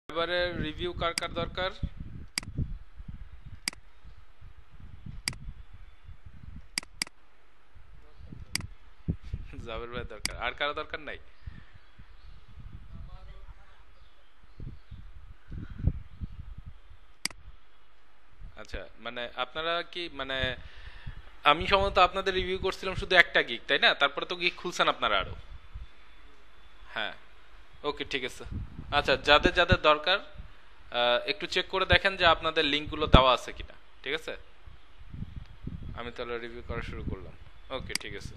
এবারে রিভিউ কার কার দরকার? জাবের ভাই দরকার, আর কারো দরকার নাই? আচ্ছা, মানে আপনারা কি মানে আমি সম্ভবত আপনাদের রিভিউ করছিলাম শুধু একটা গিগ, তাই না? তারপরে তো গিগ খুলছেন আপনারা আরো। হ্যাঁ, ওকে, ঠিক আছে। আচ্ছা, যাদের যাদের দরকার একটু চেক করে দেখেন যে আপনাদের লিঙ্কগুলো দেওয়া আছে কিনা। ঠিক আছে, আমি তাহলে রিভিউ করা শুরু করলাম। ওকে, ঠিক আছে।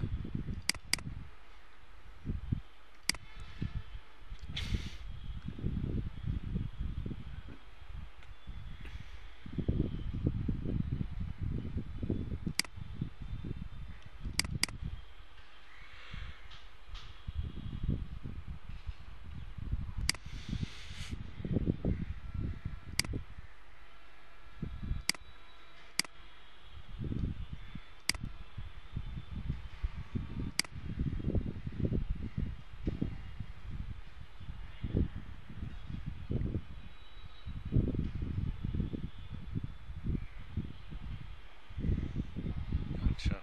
আচ্ছা,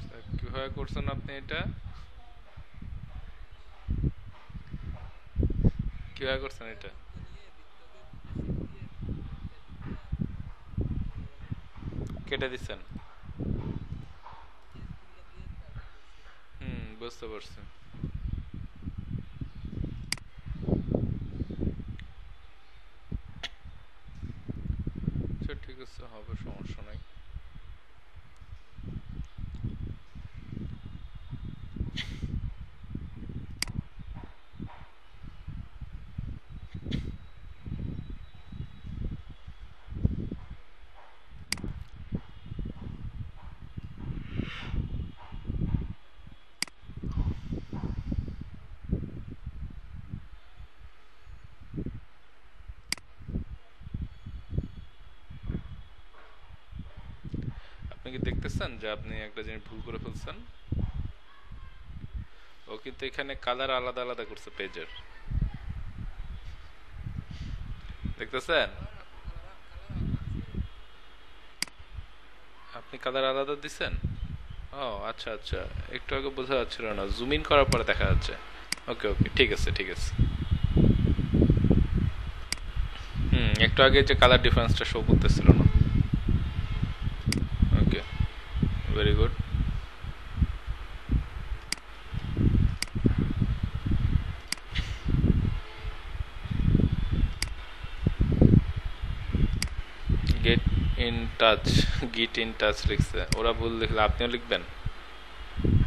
তা কিভাবে করছেন আপনি এটা? কিভাবে করছেন এটা? কেটে দিচ্ছেন? হুম, বুঝতে পারছি। আচ্ছা, ঠিক আছে, হবে, সমস্যা নাই। আপনি কি দেখতেছেন যে আপনি একটা জিনিস ভুল করে ফেলছেন? ও কিন্তু এখানে কালার আলাদা আলাদা করছে পেজের, দেখতেছেন? আপনি কালার আলাদা দিছেন? ও আচ্ছা আচ্ছা, একটু আগে বোঝা যাচ্ছিল না, জুম ইন করার পরে দেখা যাচ্ছে। ওকে ওকে, ঠিক আছে ঠিক আছে। হুম, একটু আগে যে কালার ডিফারেন্সটা শো করতেছিল না। Okay, very good. Get in touch, git in touch লিখছে, ওরা ভুল লিখলে আপনিও লিখবেন?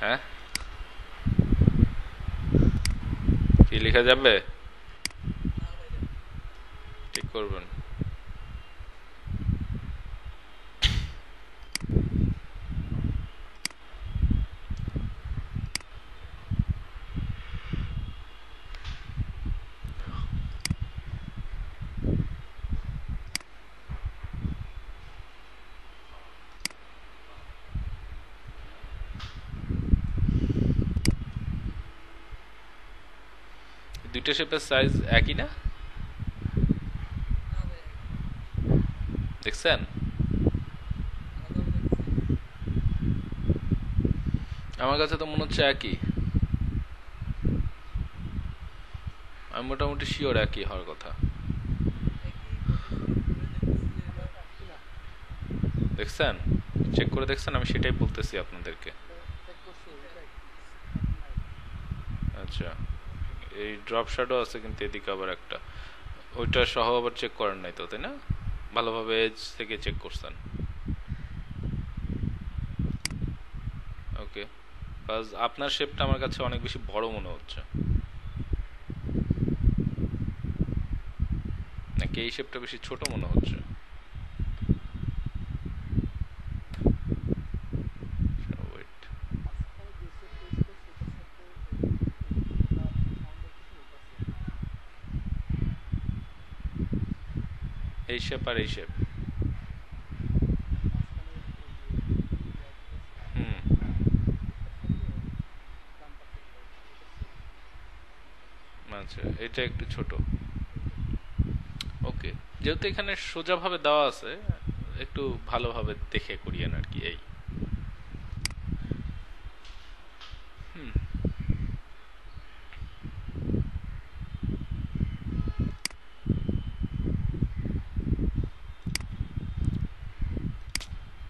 হ্যাঁ, কি লেখা যাবে? ঠিক করবেন। দুইটা শেপের সাইজ একই না? দেখছেন? আমার কাছে তো মনে হচ্ছে একই। আমি মোটামুটি শিওর একই হওয়ার কথা। দেখছেন? চেক করে দেখছেন? আমি সেটাই বলতেছি আপনাদেরকে। আচ্ছা, এই ড্রপ শ্যাডো আছে কিন্তু এদিকে আবার একটা, ওইটা সহ আবার চেক করেন নাই তো, তাই না? ভালোভাবে এজ থেকে চেক করছেন? ওকে, কাজ আপনার শেপটা আমার কাছে অনেক বেশি বড় মনে হচ্ছে, নাকি এই শেপটা বেশি ছোট মনে হচ্ছে? ওয়েট, এই শেপ আর এই শেপ? আচ্ছা, এটা একটু ছোট। ওকে, যেহেতু এখানে সোজাভাবে দেওয়া আছে, একটু ভালোভাবে দেখে করিয়েন আর কি, এই। হুম।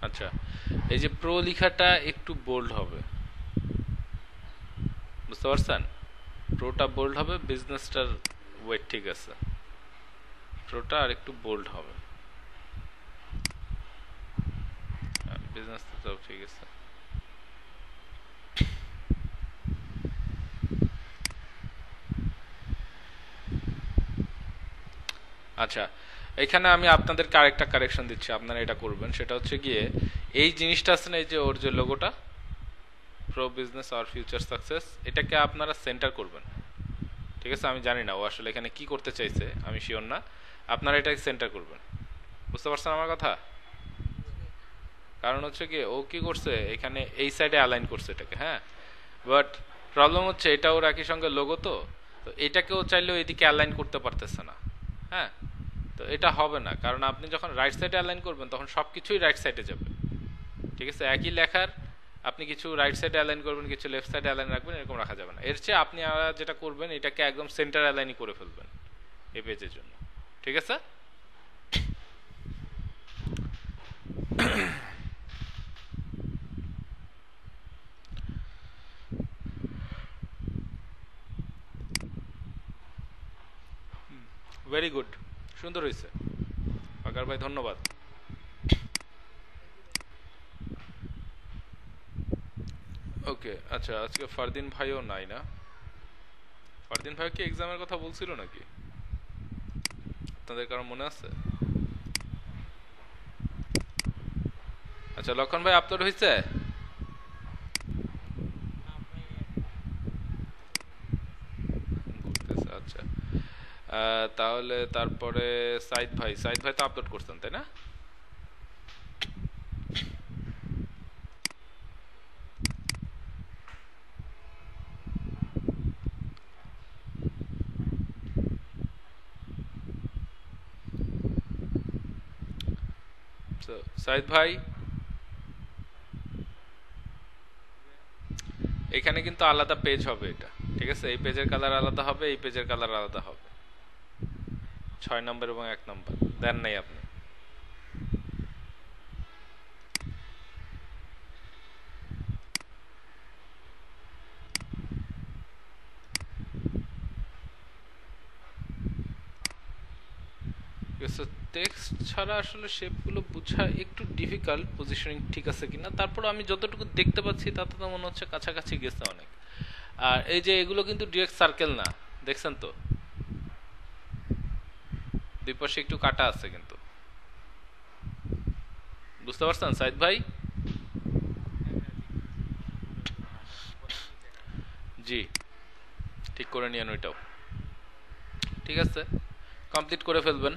আচ্ছা, এই যে প্রো লেখাটা একটু বোল্ড হবে, বুঝতে পারছেন? প্রোটা বোল্ড হবে, বিজনেসটার ওয়েট ঠিক আছে, প্রোটা আর একটু বোল্ড হবে। বিজনেস তো ঠিক আছে। আচ্ছা, এখানে আমি আপনাদেরকে আরেকটা কারেকশন দিচ্ছি, আপনারা এটা করবেন। সেটা হচ্ছে গিয়ে এই জিনিসটা আছে না, এই যে ওর যে লোগোটা, প্রো বিজনেস আর ফিউচার সাকসেস, এটাকে আপনারা সেন্টার করবেন। ঠিক আছে, আমি জানি না ও আসলে এখানে কি করতে চাইছে, আমি শিওর না। আপনারা এটাকে সেন্টার করবেন, বুঝতে পারছেন আমার কথা? কারণ হচ্ছে কি, ও কি করছে এখানে এই সাইডে অ্যালাইন করছে এটাকে, হ্যাঁ। বাট প্রবলেম হচ্ছে এটা ওর একই সঙ্গে লোগো, তো তো এটাকেও চাইলেও এদিকে অ্যালাইন করতে পারতেছে না, হ্যাঁ। তো এটা হবে না, কারণ আপনি যখন রাইট সাইডে অ্যালাইন করবেন তখন সব কিছুই রাইট সাইডে যাবে। ঠিক আছে, একই লেখার আপনি কিছু রাইট সাইডে অ্যালাইন করবেন, কিছু লেফট সাইডে অ্যালাইন রাখবেন, এরকম রাখা যাবে না। এর চেয়ে আপনি যেটা করবেন, এটাকে একদম সেন্টার অ্যালাইনই করে ফেলবেন এই পেজের জন্য। ঠিক আছে। ভেরি গুড, সুন্দর হয়েছে আকার ভাই, ধন্যবাদ। ওকে, আচ্ছা, আজকে ফারদিন ভাইও নাই না? ফারদিন ভাই কি এক্সামের কথা বলছিল নাকি? আপনাদের কারো মনে আছে? আচ্ছা, লক্ষণ ভাই আপলোড হয়েছে? ঘুরতেছে, আচ্ছা। তাহলে তারপরে সাইদ ভাই, সাইদ ভাই তো আপলোড করছেন তাই না? সাইদ ভাই, এখানে কিন্তু আলাদা পেজ হবে এটা। ঠিক আছে, এই পেজের কালার আলাদা হবে, এই পেজের কালার আলাদা হবে। 6 নম্বর এবং 1 নম্বর দেন নাই আপনি। টেক্সট ছাড়া আসলে শেপগুলো বোঝা একটু ডিফিকাল্ট, পজিশনিং ঠিক আছে কিনা। তারপর আমি যতটুকু দেখতে পাচ্ছি তাতে তো মনে হচ্ছে কাছাকাছি গেছে অনেক। আর এই যে এগুলো কিন্তু ডিরেক্ট সার্কেল না, দেখছেন তো? দুই পাশে একটু কাটা আছে কিন্তু, বুঝতে পারছেন সাইদ ভাই? জি, ঠিক করে নিয়েন ওইটাও। ঠিক আছে, কমপ্লিট করে ফেলবেন।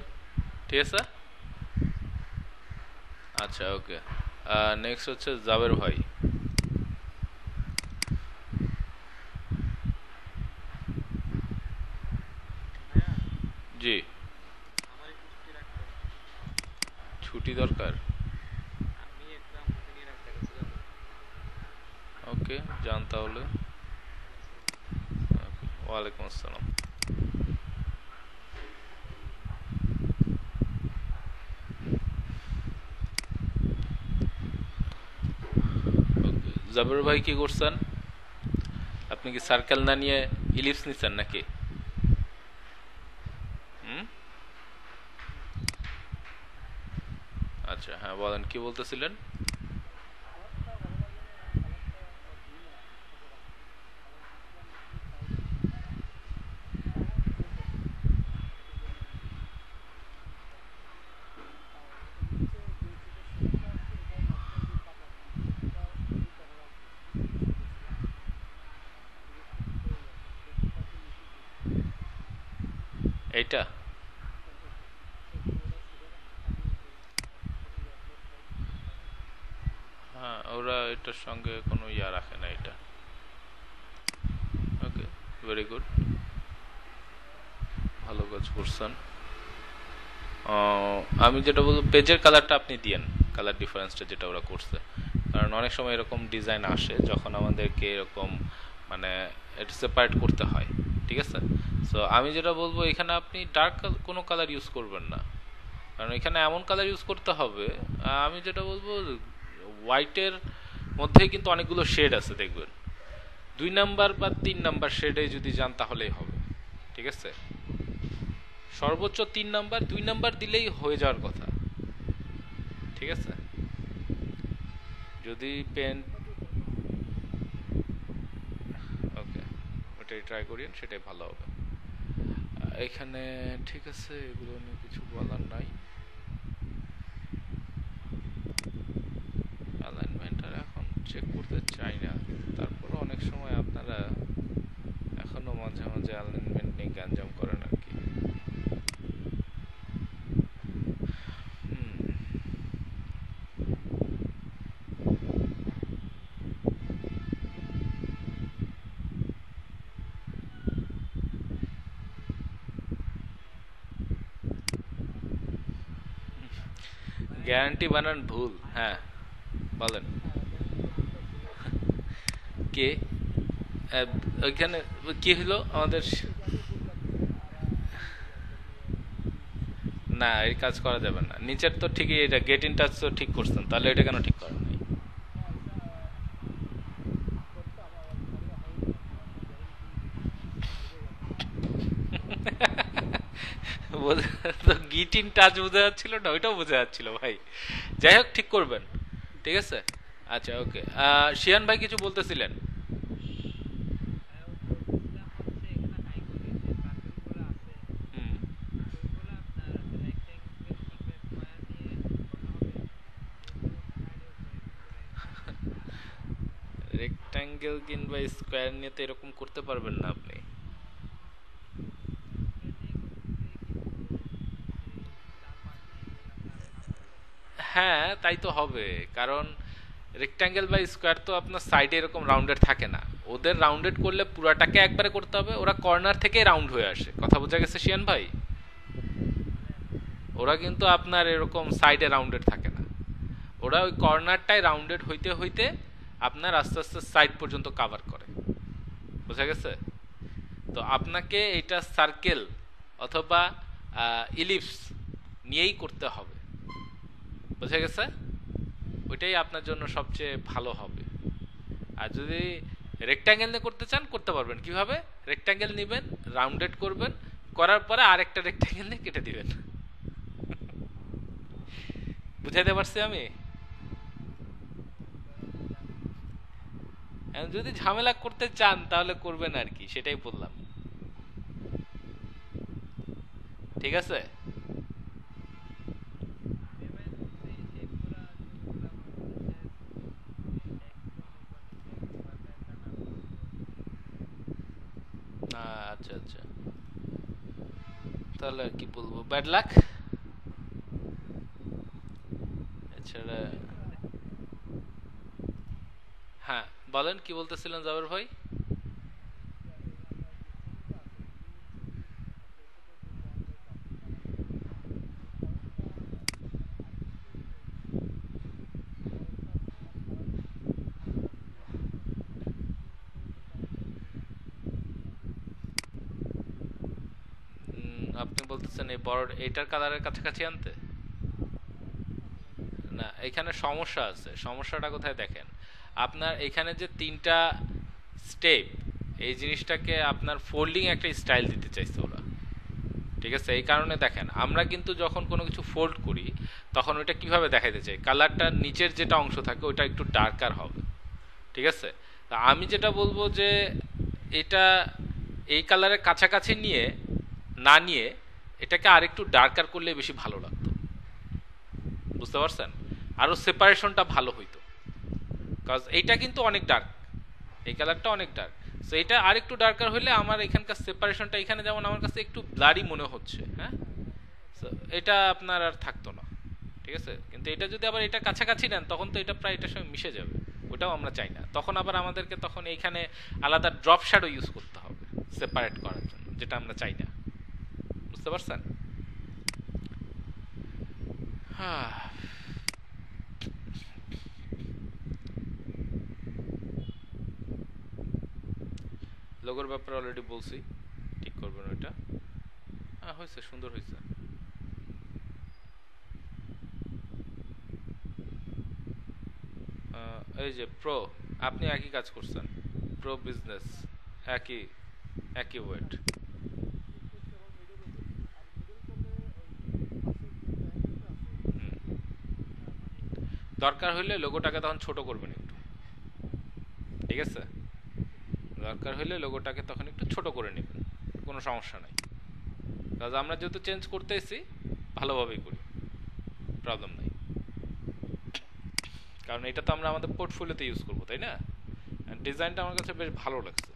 ঠিক আছে। আচ্ছা, ওকে। নেক্সট হচ্ছে জাবের ভাই। জি, ছুটি দরকার। ওকে, যান তাহলে। ওয়ালাইকুম আসসালাম। ওকে, জাবের ভাই কি করছেন? আপনি কি সার্কেল না নিয়ে ইলিপস নিচ্ছেন নাকি? হুম। আচ্ছা, হ্যাঁ বলেন, কি বলতেছিলেন? এইটা? হ্যাঁ, ওরা এটার সঙ্গে কোনো ইয়া রাখে না এটা। ওকে, ভেরি গুড। ভালো কাজ করছেন। আমি যেটা বলবো, পেজের কালারটা আপনি দিয়েন, কালার ডিফারেন্সটা যেটা ওরা করছে। কারণ অনেক সময় এরকম ডিজাইন আসে যখন আমাদেরকে এরকম মানে এটা সেপারেট করতে হয়, ঠিক আছে? সো আমি যেটা বলবো, এখানে আপনি ডার্ক কোনো কালার ইউজ করবেন না, কারণ এখানে এমন কালার ইউজ করতে হবে। আমি যেটা বলবো, হোয়াইটের মধ্যেই কিন্তু অনেকগুলো শেড আছে, দেখবেন 2 নাম্বার বা 3 নাম্বার শেডে যদি যান তাহলেই হবে, ঠিক আছে? সর্বোচ্চ 3 নাম্বার, 2 নাম্বার দিলেই হয়ে যাওয়ার কথা, ঠিক আছে? যদি পেন, ওকে, ওটাই ট্রাই করিয়েন, সেটাই ভালো হবে। এখানে ঠিক আছে, এগুলো নিয়ে কিছু বলার নাই। অ্যালাইনমেন্ট আর এখন চেক করতে চাই না, তারপরে অনেক সময় আপনারা এখনো মাঝে মাঝে অ্যালাইনমেন্ট নিয়ে গ্যাঞ্জাম করেন আর কি। গ্যারান্টি বানান ভুল, হ্যাঁ বলেন। কে ওইখানে কি হলো আমাদের? না, এই কাজ করা যাবে না। নিচের তো ঠিকই, এটা গেট ইন টাচ তো ঠিক করছেন, তাহলে এটা কেন ঠিক করেন নাই? তো গিট ইন টাচ বোঝা যাচ্ছিল না, ওইটাও বোঝা যাচ্ছিল ভাই। যাই হোক, ঠিক করবেন, ঠিক আছে? আচ্ছা, ওকে। শিয়ান ভাই কিছু বলতেছিলেন? হুম। রেক্টাঙ্গেল কিংবা স্কোয়ার নিয়ে তো এরকম করতে পারবেন না আপনি। হ্যাঁ, তাই তো হবে। কারণ রেক্টাঙ্গেল বা স্কোয়ার তো আপনার সাইডে এরকম রাউন্ডেড থাকে না। ওদের রাউন্ডেড করলে পুরাটাকে একবারে করতে হবে, ওরা কর্নার থেকে রাউন্ড হয়ে আসে। কথা বোঝা গেছে শিয়ান ভাই? ওরা কিন্তু আপনার এরকম সাইডে রাউন্ডেড থাকে না, ওরা ওই কর্নারটাই রাউন্ডেড হইতে হইতে আপনার আস্তে আস্তে সাইড পর্যন্ত কাভার করে। বোঝা গেছে? তো আপনাকে এটা সার্কেল অথবা ইলিপস নিয়েই করতে হবে। বোঝা গেছে? ওইটাই আপনার জন্য সবচেয়ে ভালো হবে। আর যদি রেক্ট্যাঙ্গেল নিয়ে করতে চান, করতে পারবেন। কিভাবে? রেক্ট্যাঙ্গেল নেবেন, রাউন্ডেড করবেন, করার পরে আরেকটা রেক্ট্যাঙ্গেল নিয়ে কেটে দিবেন। বুঝাইতে পারছি আমি? যদি ঝামেলা করতে চান তাহলে করবেন আর কি, সেটাই বললাম। ঠিক আছে? আচ্ছা আচ্ছা, তাহলে আর কি বলবো, ব্যাড লাক। এছাড়া হ্যাঁ, বলেন কি বলতেছিলেন জাবের ভাই? আপনি বলতেছেন এই বড় এটার কালারের কাছাকাছি আনতে? না, এখানে সমস্যা আছে। সমস্যাটা কোথায় দেখেন, আপনার এখানে যে 3টা স্টেপ, এই জিনিসটাকে আপনার ফোল্ডিং একটা স্টাইল দিতে চাইছে ওরা। ঠিক আছে? এই কারণে দেখেন, আমরা কিন্তু যখন কোনো কিছু ফোল্ড করি তখন ওইটা কিভাবে দেখাইতে চাই, কালারটা নিচের যেটা অংশ থাকে ওটা একটু ডার্কার হবে। ঠিক আছে? তা আমি যেটা বলবো যে এটা এই কালারের কাছাকাছি নিয়ে না নিয়ে এটাকে আরেকটু ডার্কার করলে বেশি ভালো লাগতো। বুঝতে পারছেন? আরো সেপারেশনটা ভালো হইতো। কজ এইটা কিন্তু অনেক ডার্ক, এই কালারটা অনেক ডার্ক। সো এটা আরেকটু ডার্কার হলে আমার এখানকার সেপারেশনটা, এখানে যেমন আমার কাছে একটু ব্লারি মনে হচ্ছে, হ্যাঁ, সো এটা আপনার আর থাকতো না। ঠিক আছে? কিন্তু এটা যদি আবার এটা কাছাকাছি নেন তখন তো এটা প্রায় এটার সঙ্গে মিশে যাবে। ওটাও আমরা চাই না। তখন আবার আমাদেরকে তখন এইখানে আলাদা ড্রপ শ্যাডো ইউজ করতে হবে সেপারেট করার জন্য, যেটা আমরা চাই না। বুঝতে পারছেন? হ্যাঁ, লোগোর ব্যাপারে অলরেডি বলছি, ঠিক করবেন ওইটা। হ্যাঁ হয়েছে, সুন্দর হয়েছে। এই যে প্রো, আপনি একই কাজ করছেন, প্রো বিজনেস, একই একই ওয়েট। দরকার হইলে লোগোটাকে তখন ছোট করবেন একটু, ঠিক আছে? দরকার হইলে লোগোটাকে তখন একটু ছোট করে নেবেন, কোনো সমস্যা নাই। কাজ আমরা যেহেতু চেঞ্জ করতেছি, ভালোভাবেই করি, প্রবলেম নাই। কারণ এটা তো আমরা আমাদের পোর্টফোলিওতে ইউজ করবো, তাই না? ডিজাইনটা আমার কাছে বেশ ভালো লাগছে,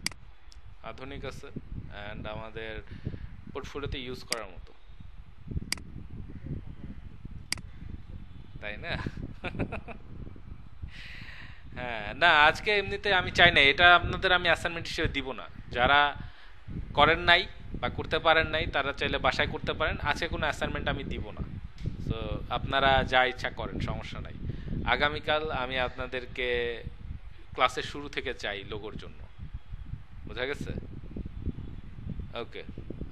আধুনিক আছে, অ্যান্ড আমাদের পোর্টফোলিওতে ইউজ করার মতো, তাই না? হ্যাঁ, না আজকে এমনিতে আমি চাই না এটা আপনাদের আমি অ্যাসাইনমেন্ট হিসেবে দিব না। যারা করেন নাই বা করতে পারেন নাই তারা চাইলে বাসায় করতে পারেন, আজকে কোনো অ্যাসাইনমেন্ট আমি দিব না। তো আপনারা যা ইচ্ছা করেন, সমস্যা নাই। আগামীকাল আমি আপনাদেরকে ক্লাসের শুরু থেকে চাই লোগোর জন্য, বোঝা গেছে? ওকে,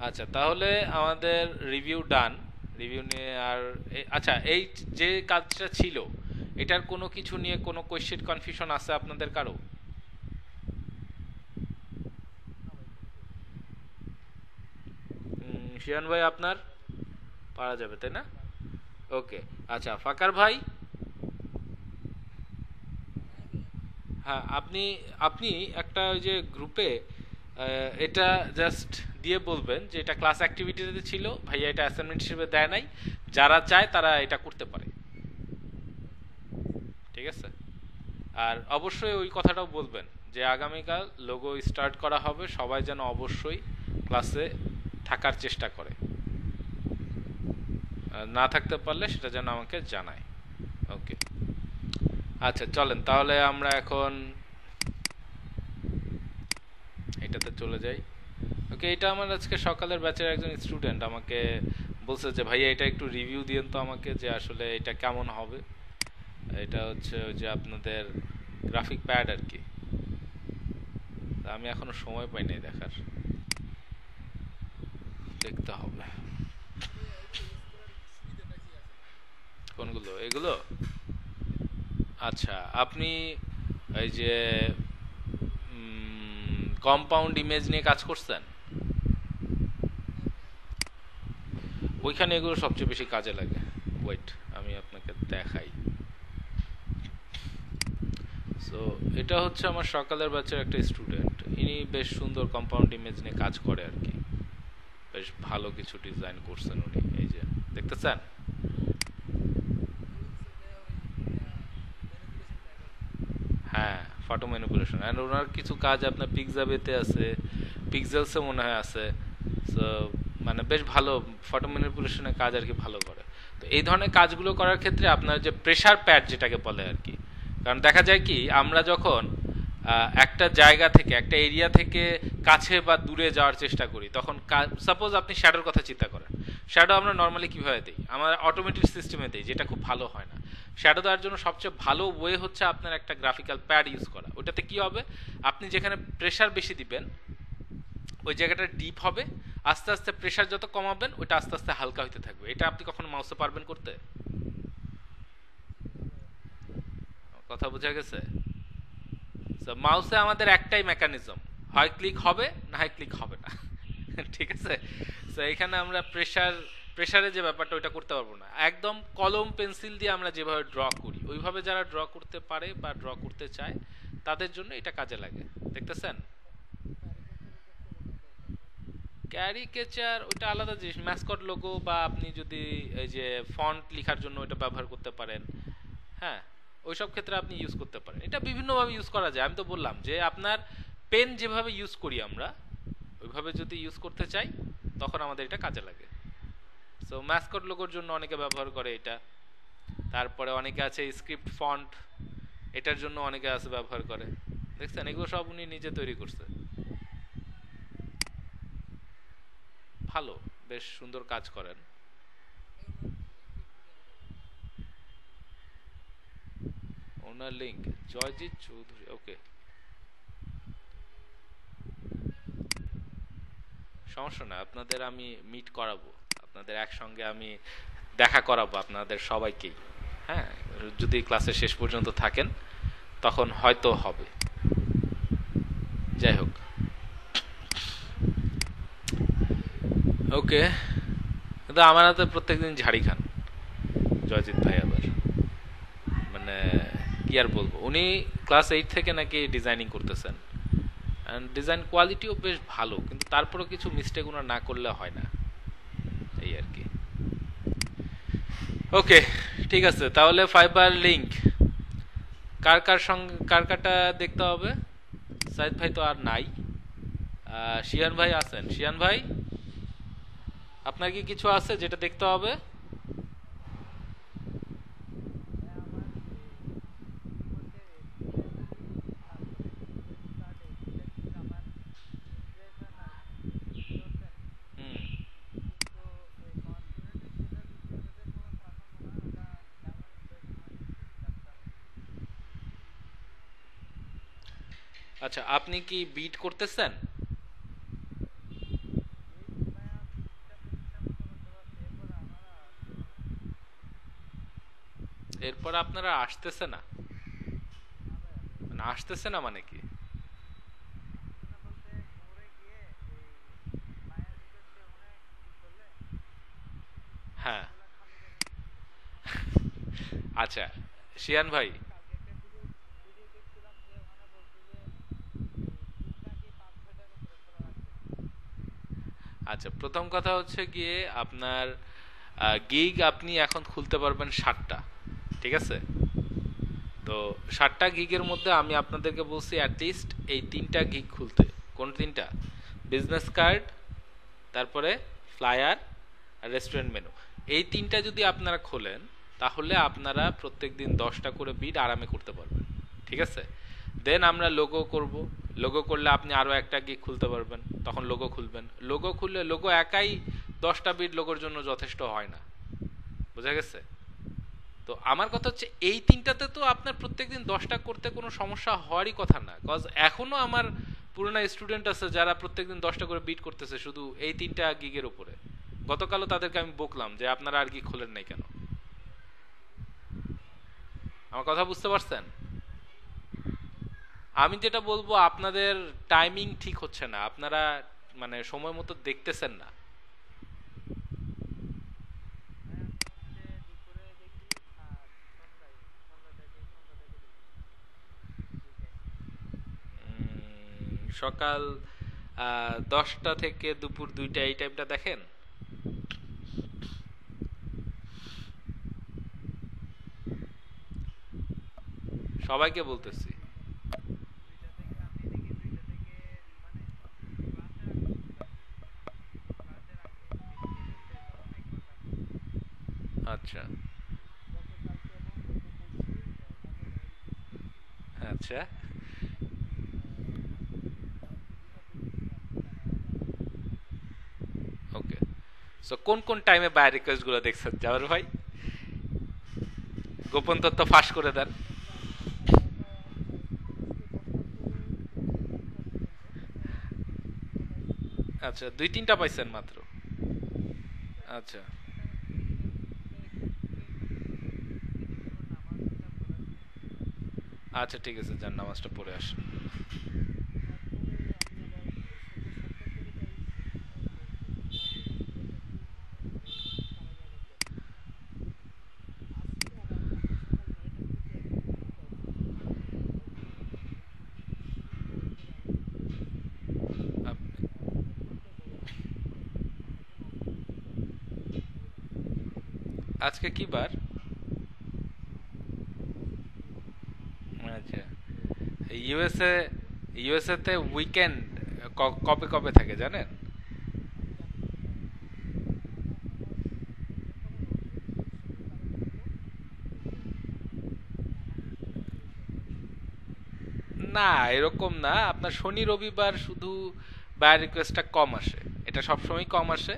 আচ্ছা তাহলে আমাদের রিভিউ ডান। রিভিউ নিয়ে আর আচ্ছা, এই যে কাজটা ছিল এটার কোনো কিছু নিয়ে কোনো কোয়েশ্চেন কনফিউশন আছে আপনাদের কারো? শিয়ান ভাই আপনার পারা যাবে তাই না? ওকে, আচ্ছা ফাকার ভাই, হ্যাঁ আপনি আপনি একটা ওই যে গ্রুপে এটা জাস্ট দিয়ে বলবেন যে এটা ক্লাস অ্যাক্টিভিটিতে ছিল ভাইয়া, এটা অ্যাসাইনমেন্ট হিসেবে দেয় নাই, যারা চায় তারা এটা করতে পারে, ঠিক আছে? আর অবশ্যই ওই কথাটাও বলবেন যে আগামীকাল লোগো স্টার্ট করা হবে, সবাই যেন অবশ্যই ক্লাসে থাকার চেষ্টা করে, না থাকতে পারলে সেটা যেন আমাকে জানায়। ওকে, আচ্ছা চলেন তাহলে আমরা এখন এটাতে চলে যাই। ওকে, এটা আমার আজকে সকালের ব্যাচের একজন স্টুডেন্ট আমাকে বলছে যে ভাইয়া এটা একটু রিভিউ দিয়েন তো আমাকে, যে আসলে এটা কেমন হবে। এটা হচ্ছে ওই যে আপনাদের গ্রাফিক প্যাড আর কি। আমি এখনো সময় পাই নাই দেখার, দেখতে হবে। কোনগুলো এগুলো? আচ্ছা, আপনি এই যে কম্পাউন্ড ইমেজ নিয়ে কাজ করছেন, ওইখানে এগুলো সবচেয়ে বেশি কাজে লাগে। ওয়েট, আমি আপনাকে দেখাই। সো এটা হচ্ছে আমার সকালের ব্যাচের একটা স্টুডেন্ট, ইনি বেশ সুন্দর কম্পাউন্ড ইমেজ নিয়ে কাজ করে আর কি, বেশ ভালো কিছু ডিজাইন করছেন উনি, এই যে দেখতেছেন। হ্যাঁ, ফটো ম্যানিপুলেশন, অ্যান্ড ওনার কিছু কাজ আপনার পিক্সাবেতে আছে, পিক্সেলসে মনে হয় আছে। সো মানে বেশ ভালো ফটো ম্যানিপুলেশনের কাজ আর কি, ভালো করে। তো এই ধরনের কাজগুলো করার ক্ষেত্রে আপনার যে প্রেসার প্যাড যেটাকে বলে আর কি, কারণ দেখা যায় কি আমরা যখন একটা জায়গা থেকে, একটা এরিয়া থেকে কাছে বা দূরে যাওয়ার চেষ্টা করি, তখন সাপোজ আপনি শ্যাডোর কথা চিন্তা করেন, শ্যাডো আমরা নর্মালি কীভাবে দিই, আমরা অটোমেটিক সিস্টেমে দিই, যেটা খুব ভালো হয় না। শ্যাডো দেওয়ার জন্য সবচেয়ে ভালো ওয়ে হচ্ছে আপনার একটা গ্রাফিক্যাল প্যাড ইউজ করা। ওটাতে কি হবে, আপনি যেখানে প্রেসার বেশি দিবেন ওই জায়গাটা ডিপ হবে, আস্তে আস্তে প্রেসার যত কমাবেন ওইটা আস্তে আস্তে হালকা হইতে থাকবে। এটা আপনি কখনো মাউসে পারবেন করতে? কথা বোঝা গেছে? মাউসে আমাদের একটাই মেকানিজম, হয় ক্লিক হবে না হয় ক্লিক হবে না। ঠিক আছে? তো এখানে আমরা প্রেসারে যে ব্যাপারটা ওইটা করতে পারবো না। একদম কলম পেন্সিল দিয়ে আমরা যেভাবে ড্র করি ওইভাবে যারা ড্র করতে পারে বা ড্র করতে চায় তাদের জন্য এটা কাজে লাগে, দেখতেছেন? ক্যারিকেচার ওইটা আলাদা জিনিস, ম্যাসকট লোগো বা আপনি যদি এই যে ফন্ট লেখার জন্য ওইটা ব্যবহার করতে পারেন। হ্যাঁ, ওইসব ক্ষেত্রে আপনি ইউজ করতে পারেন, এটা বিভিন্নভাবে ইউজ করা যায়। আমি তো বললাম যে আপনার পেন যেভাবে ইউজ করি আমরা ওইভাবে যদি ইউজ করতে চাই তখন আমাদের এটা কাজে লাগে। সো ম্যাসকট লোগোর জন্য অনেকে ব্যবহার করে এটা। তারপরে অনেকে আছে স্ক্রিপ্ট ফন্ট, এটার জন্য অনেকে আছে ব্যবহার করে। দেখছেন, এগুলো সব উনি নিজে তৈরি করছে। ভালো, বেশ সুন্দর কাজ করেন। ওনার লিংক জয়জিৎ চৌধুরী, ওকে, সমস্যা না, আপনাদের আমি মিট করাবো, আপনাদের একসঙ্গে আমি দেখা করাবো আপনাদের সবাইকেই। হ্যাঁ, যদি ক্লাসের শেষ পর্যন্ত থাকেন তখন হয়তো হবে। যাই হোক, ওকে, কিন্তু আমার হাতে প্রত্যেকদিন ঝাড়ি খান জয়জিৎ ভাই। আবার মানে কি আর বলবো, উনি ক্লাস 8 থেকে নাকি ডিজাইনিং করতেছেন, অ্যান্ড ডিজাইন কোয়ালিটিও বেশ ভালো, কিন্তু তারপরেও কিছু মিস্টেক ওনার না করলে হয় না, এই আর কি। ওকে, ঠিক আছে, তাহলে ফাইবার লিংক কার কার সঙ্গে কার কারটা দেখতে হবে? সাইদ ভাই তো আর নাই, শিয়ান ভাই আছেন। শিয়ান ভাই, আপনার কি কিছু আছে যেটা দেখতে হবে? হুম, আচ্ছা, আপনি কি বিট করতেছেন? এরপর আপনারা আসতেছে না? মানে আসতেছে না মানে কি? হ্যাঁ, আচ্ছা শিয়ান ভাই, আচ্ছা প্রথম কথা হচ্ছে গিয়ে আপনার গিগ আপনি এখন খুলতে পারবেন 7টা, ঠিক আছে? তো 7টা গিগের মধ্যে আমি আপনাদেরকে বলছি অ্যাটলিস্ট এই 3টা গিগ খুলতে। কোন 3টা? বিজনেস কার্ড, তারপরে ফ্লায়ার, আর রেস্টুরেন্ট মেনু। এই 3টা যদি আপনারা খোলেন তাহলে আপনারা প্রত্যেক দিন 10টা করে বিড আরামে করতে পারবেন, ঠিক আছে? দেন আমরা লোগো করব, লোগো করলে আপনি আরও একটা গিগ খুলতে পারবেন, তখন লোগো খুলবেন। লোগো খুললে লোগো একাই 10টা বিড লোগোর জন্য যথেষ্ট হয় না, বোঝা গেছে? তো আমার কথা হচ্ছে এই 3টাতে তো আপনার প্রত্যেকদিন 10টা করতে কোনো সমস্যা হওয়ারই কথা না, কজ এখনো আমার পুরোনো স্টুডেন্ট আছে যারা প্রত্যেকদিন 10টা করে বিট করতেছে শুধু এই 3টা গিগের উপরে। গতকালও তাদেরকে আমি বকলাম যে আপনারা আর গিগ খোলেন নাই কেন। আমার কথা বুঝতে পারছেন? আমি যেটা বলবো, আপনাদের টাইমিং ঠিক হচ্ছে না, আপনারা মানে সময় মতো দেখতেছেন না। সকাল 10টা থেকে দুপুর 2টা এই টাইমটা দেখেন। সবাইকে বলতেছি। আচ্ছা, আচ্ছা, ওকে। সো কোন কোন টাইমে বাই রিকোয়েস্ট গুলো দেখছেন জাবের ভাই? গোপন তথ্য ফাঁস করে দেন। আচ্ছা, 2-3টা পাইছেন মাত্র? আচ্ছা, আচ্ছা, ঠিক আছে, যান নামাজটা পড়ে আসেন। আপনি আজকে কি বার? আচ্ছা, ইউএসএ ইউএসএ তে উইকেন্ড কবে কবে থাকে জানেন? না, এরকম না, আপনার শনি রবিবার শুধু বাই রিকোয়েস্টটা কম আসে, এটা সবসময় কম আসে।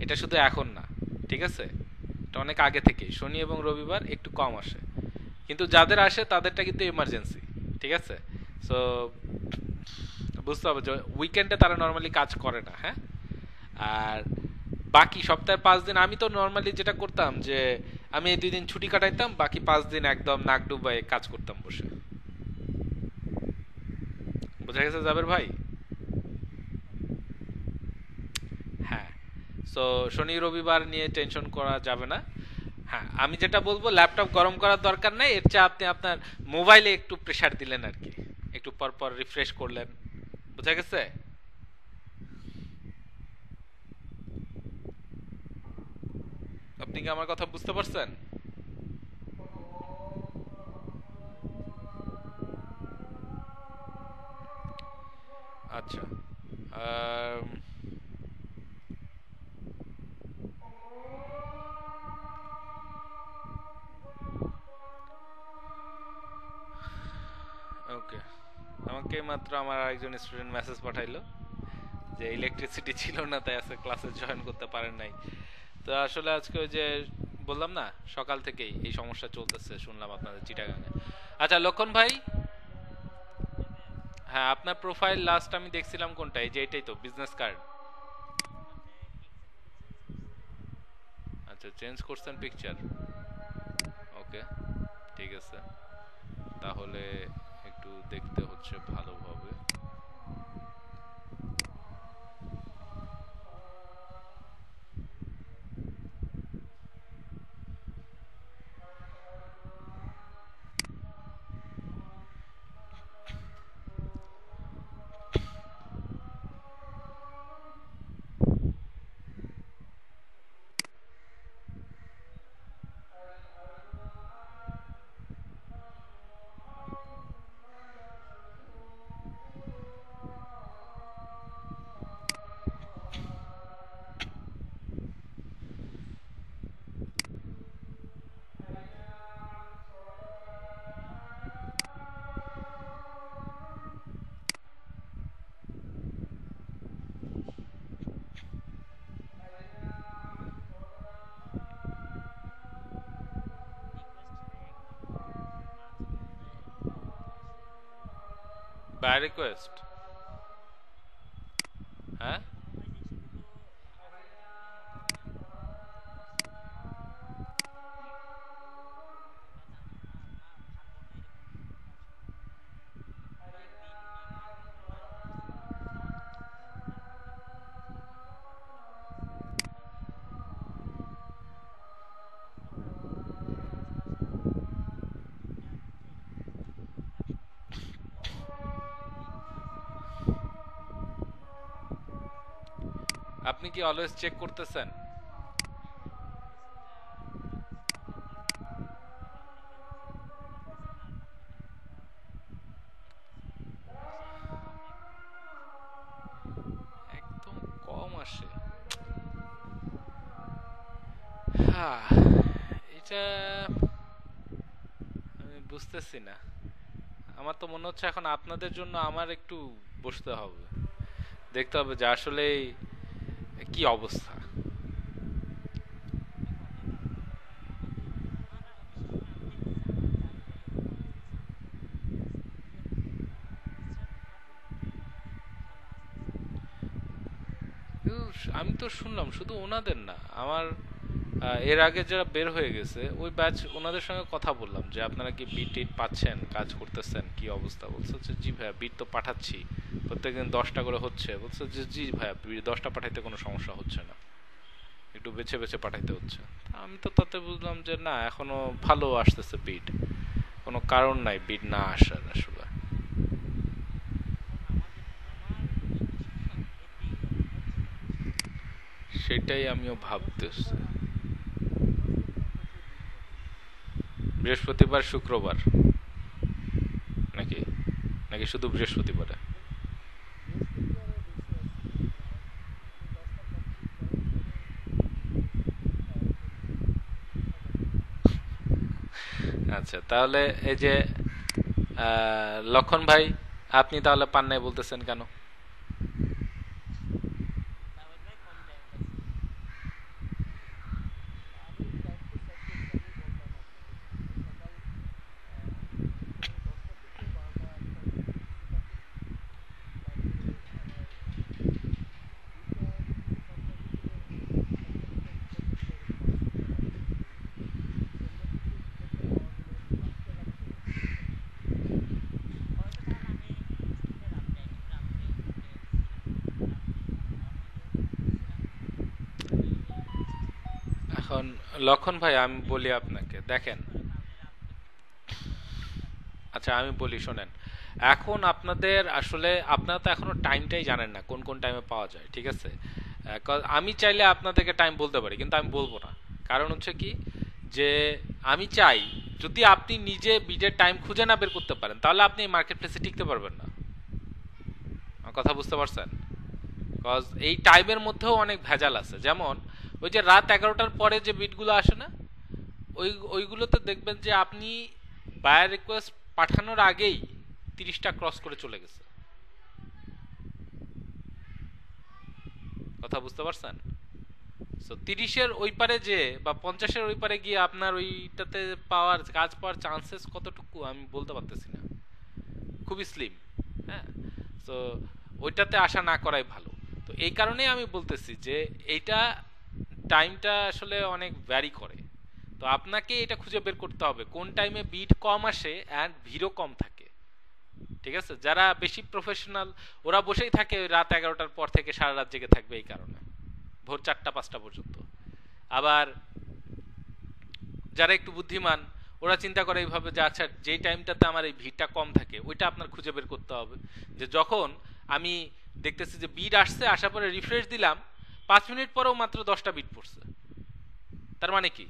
এটা শুধু এখন না, ঠিক আছে? এটা অনেক আগে থেকেই শনি এবং রবিবার একটু কম আসে, কিন্তু যাদের আসে তাদেরটা কিন্তু এমার্জেন্সি, ঠিক আছে? সো বুঝতে হবে যে উইকেন্ডে তারা নর্মালি কাজ করে না, হ্যাঁ? আর বাকি সপ্তাহে 5 দিন আমি তো নর্মালি যেটা করতাম যে আমি এই 2 দিন ছুটি কাটাইতাম, বাকি 5 দিন একদম নাক ডুবাই কাজ করতাম বসে। বোঝা গেছে জাবের ভাই? হ্যাঁ। সো শনি রবিবার নিয়ে টেনশন করা যাবে না। হ্যাঁ, আমি যেটা বলবো, ল্যাপটপ গরম করার দরকার নাই, এর চেয়ে আপনি আপনার মোবাইলে একটু প্রেসার দিলেন আর কি, একটু পর পর রিফ্রেশ করলেন। বোঝা গেছে? আপনি কি আমার কথা বুঝতে পারছেন? আচ্ছা। আম, ওকে। আমাকে মাত্র আমার আরেকজন স্টুডেন্ট মেসেজ পাঠাইলো যে ইলেকট্রিসিটি ছিল না, তাই আজকে ক্লাসে জয়েন করতে পারেন নাই। তো আসলে আজকে ওই যে বললাম না, সকাল থেকেই এই সমস্যা চলতেছে শুনলাম আপনাদের চিটাগাঙে। আচ্ছা লক্ষণ ভাই, হ্যাঁ আপনার প্রোফাইল লাস্ট আমি দেখছিলাম কোনটা, এই যে এটাই তো বিজনেস কার্ড? আচ্ছা, চেঞ্জ করছেন পিকচার। ওকে, ঠিক আছে। তাহলে একটু দেখতে হচ্ছে ভালোভাবে। By request? হ্যাঁ, আপনি কি অলওয়েজ চেক করতেছেন? একদম কম আসে। হ্যাঁ, এটা আমি বুঝতেছি না। আমার তো মনে হচ্ছে এখন আপনাদের জন্য আমার একটু বসতে হবে, দেখতে হবে যে আসলে কি অবস্থা। কিন্তু আমি তো শুনলাম শুধু ওনাদের না, আমার এর আগে যারা বের হয়ে গেছে ওই ব্যাচ, ওনাদের সঙ্গে কথা বললাম যে আপনারা কি বিট টিট পাচ্ছেন, কাজ করতেছেন, কি অবস্থা? বলছে যে জি ভাইয়া বিট তো পাঠাচ্ছি, প্রত্যেকদিন 10টা করে হচ্ছে। বলছে যে জি ভাইয়া 10টা পাঠাইতে কোনো সমস্যা হচ্ছে না, একটু বেছে বেছে পাঠাইতে হচ্ছে। তা আমি তো তাতে বুঝলাম যে না, এখনো ভালো আসতেছে বিট, কোনো কারণ নাই বিট না আসার আসলে। সেটাই আমিও ভাবতেছি। বৃহস্পতিবার শুক্রবার নাকি, নাকি শুধু বৃহস্পতিবারে? আচ্ছা, তাহলে এই যে লক্ষণ ভাই, আপনি তাহলে পান নাই বলতেছেন কেন? এখন লক্ষণ ভাই আমি বলি আপনাকে দেখেন, আচ্ছা আমি বলি শোনেন, এখন আপনাদের আসলে আপনারা তো এখনো টাইমটাই জানেন না কোন কোন টাইমে পাওয়া যায়, ঠিক আছে? আমি চাইলে আপনাদেরকে টাইম বলতে পারি কিন্তু আমি বলবো না। কারণ হচ্ছে কি, যে আমি চাই যদি আপনি নিজে বিডের টাইম খুঁজে না বের করতে পারেন তাহলে আপনি এই মার্কেট প্লেসে টিকতে পারবেন না। আমার কথা বুঝতে পারছেন? কজ এই টাইমের মধ্যেও অনেক ভেজাল আছে। যেমন ওই যে রাত 11টার পরে যে বিটগুলো আসে না, ওইগুলোতে দেখবেন যে আপনি বায়ার রিকোয়েস্ট পাঠানোর আগেই 30টা ক্রস করে চলে গেছে। কথা বুঝতে পারছেন? সো 30-এর ওই পারে যে বা 50-এর ওই পারে গিয়ে আপনার ওইটাতে কাজ পাওয়ার চান্সেস কতটুকু আমি বলতে পারতেছি না, খুবই স্লিম। হ্যাঁ, তো ওইটাতে আশা না করাই ভালো। তো এই কারণেই আমি বলতেছি যে এইটা টাইমটা আসলে অনেক ভ্যারি করে। তো আপনাকে এটা খুঁজে বের করতে হবে কোন টাইমে বিট কম আসে অ্যান্ড ভিড়ও কম থাকে। ঠিক আছে, যারা বেশি প্রফেশনাল ওরা বসেই থাকে ওই রাত 11টার পর থেকে সারা রাত জেগে থাকবে এই কারণে, ভোর 4টা 5টা পর্যন্ত। আবার যারা একটু বুদ্ধিমান ওরা চিন্তা করে এইভাবে যে আচ্ছা যেই টাইমটাতে আমার এই ভিড়টা কম থাকে ওইটা আপনার খুঁজে বের করতে হবে। যে যখন আমি দেখতেছি যে বিট আসছে, আসার পরে রিফ্রেশ দিলাম, 5 মিনিট পরেও মাত্র 10টা বিট পড়ছে, তার মানে কি